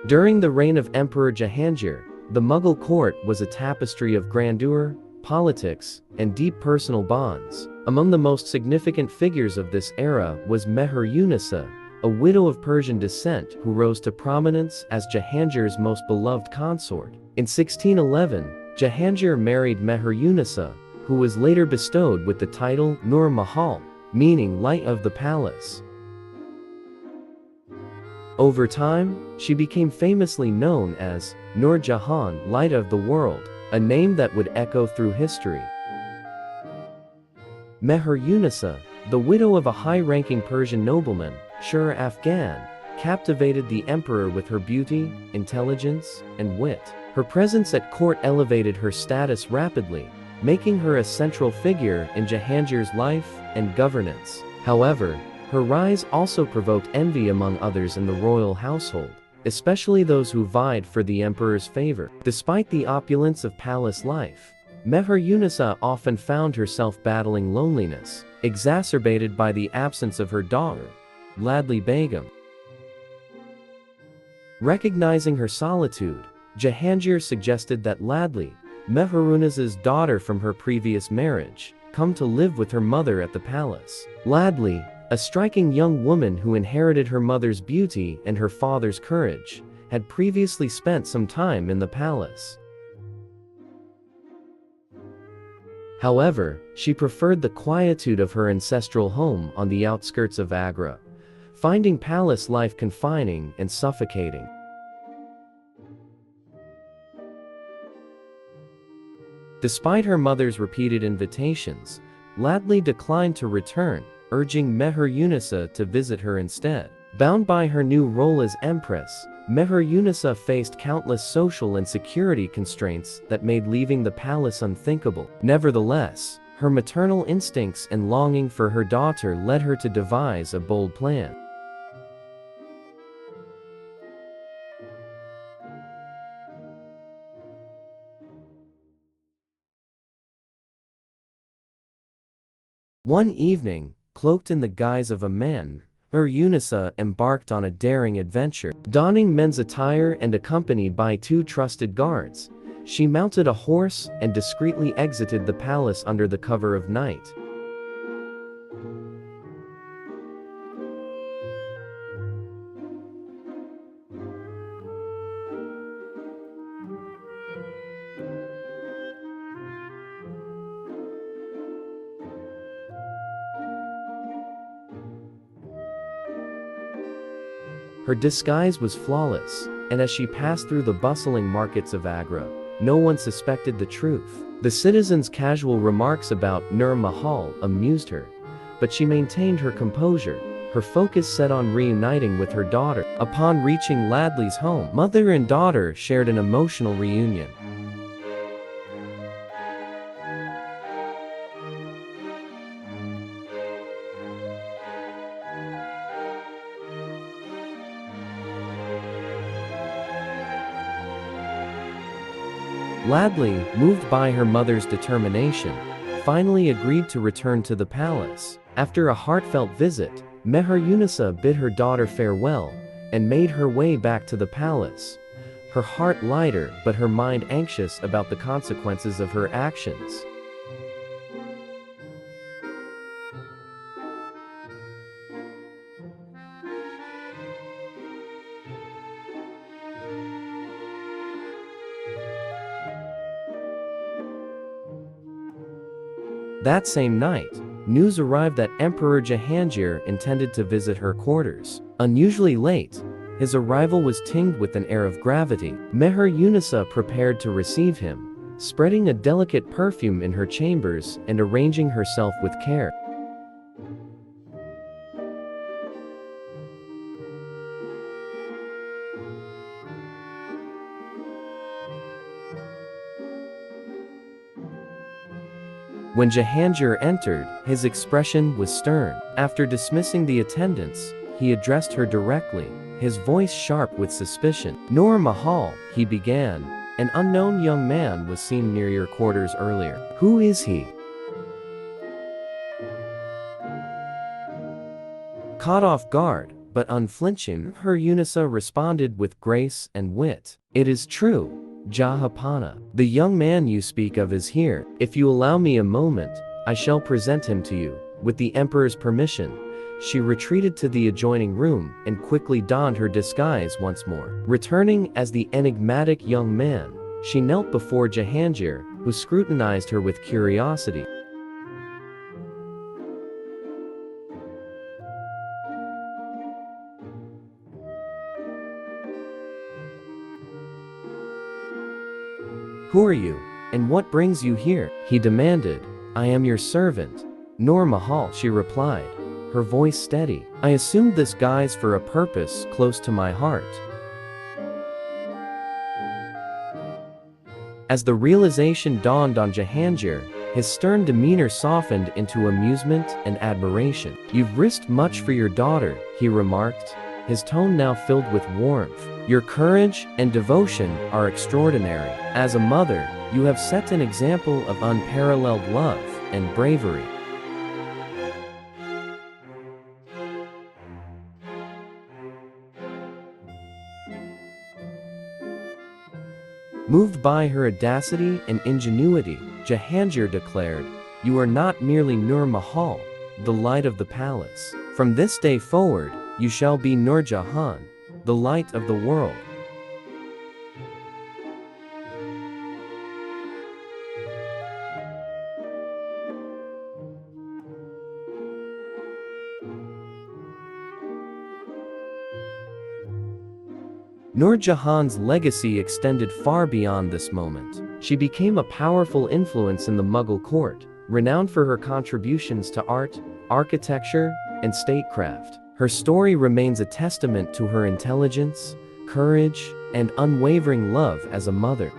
During the reign of Emperor Jahangir, the Mughal court was a tapestry of grandeur, politics, and deep personal bonds. Among the most significant figures of this era was Mehrunnisa, a widow of Persian descent who rose to prominence as Jahangir's most beloved consort. In 1611, Jahangir married Mehrunnisa, who was later bestowed with the title Noor Mahal, meaning light of the palace. Over time, she became famously known as Noor Jahan, light of the world, a name that would echo through history. Mehrunnisa, the widow of a high-ranking Persian nobleman, Shah Afghan, captivated the emperor with her beauty, intelligence, and wit. Her presence at court elevated her status rapidly, making her a central figure in Jahangir's life and governance. However, her rise also provoked envy among others in the royal household, especially those who vied for the emperor's favor. Despite the opulence of palace life, Mehrunnisa often found herself battling loneliness, exacerbated by the absence of her daughter, Ladli Begum. Recognizing her solitude, Jahangir suggested that Ladli, Mehrunnisa's daughter from her previous marriage, come to live with her mother at the palace. Ladli, a striking young woman who inherited her mother's beauty and her father's courage, had previously spent some time in the palace. However, she preferred the quietude of her ancestral home on the outskirts of Agra, finding palace life confining and suffocating. Despite her mother's repeated invitations, Ladli declined to return, urging Mehrunnisa to visit her instead. Bound by her new role as empress, Mehrunnisa faced countless social and security constraints that made leaving the palace unthinkable. Nevertheless, her maternal instincts and longing for her daughter led her to devise a bold plan. One evening, cloaked in the guise of a man, Mehrunnisa embarked on a daring adventure. Donning men's attire and accompanied by two trusted guards, she mounted a horse and discreetly exited the palace under the cover of night. Her disguise was flawless, and as she passed through the bustling markets of Agra, no one suspected the truth. The citizens' casual remarks about Noor Mahal amused her, but she maintained her composure, her focus set on reuniting with her daughter. Upon reaching Ladli's home, mother and daughter shared an emotional reunion. Ladli, moved by her mother's determination, finally agreed to return to the palace. After a heartfelt visit, Mehrunnisa bid her daughter farewell and made her way back to the palace, her heart lighter but her mind anxious about the consequences of her actions. That same night, news arrived that Emperor Jahangir intended to visit her quarters. Unusually late, his arrival was tinged with an air of gravity. Mehrunnisa prepared to receive him, spreading a delicate perfume in her chambers and arranging herself with care. When Jahangir entered, his expression was stern. After dismissing the attendants, he addressed her directly, his voice sharp with suspicion. "Noor Mahal," he began, "an unknown young man was seen near your quarters earlier. Who is he?" Caught off guard, but unflinching, Mehrunnisa responded with grace and wit. "It is true, Jahapana. The young man you speak of is here. If you allow me a moment, I shall present him to you." With the emperor's permission, she retreated to the adjoining room and quickly donned her disguise once more. Returning as the enigmatic young man, she knelt before Jahangir, who scrutinized her with curiosity. "Who are you, and what brings you here?" he demanded. "I am your servant, Noor Mahal," she replied, her voice steady. "I assumed this guise for a purpose close to my heart." As the realization dawned on Jahangir, his stern demeanor softened into amusement and admiration. "You've risked much for your daughter," he remarked, his tone now filled with warmth. "Your courage and devotion are extraordinary. As a mother, you have set an example of unparalleled love and bravery." Moved by her audacity and ingenuity, Jahangir declared, "You are not merely Noor Mahal, the light of the palace. From this day forward, you shall be Noor Jahan, the light of the world." Noor Jahan's legacy extended far beyond this moment. She became a powerful influence in the Mughal court, renowned for her contributions to art, architecture, and statecraft. Her story remains a testament to her intelligence, courage, and unwavering love as a mother.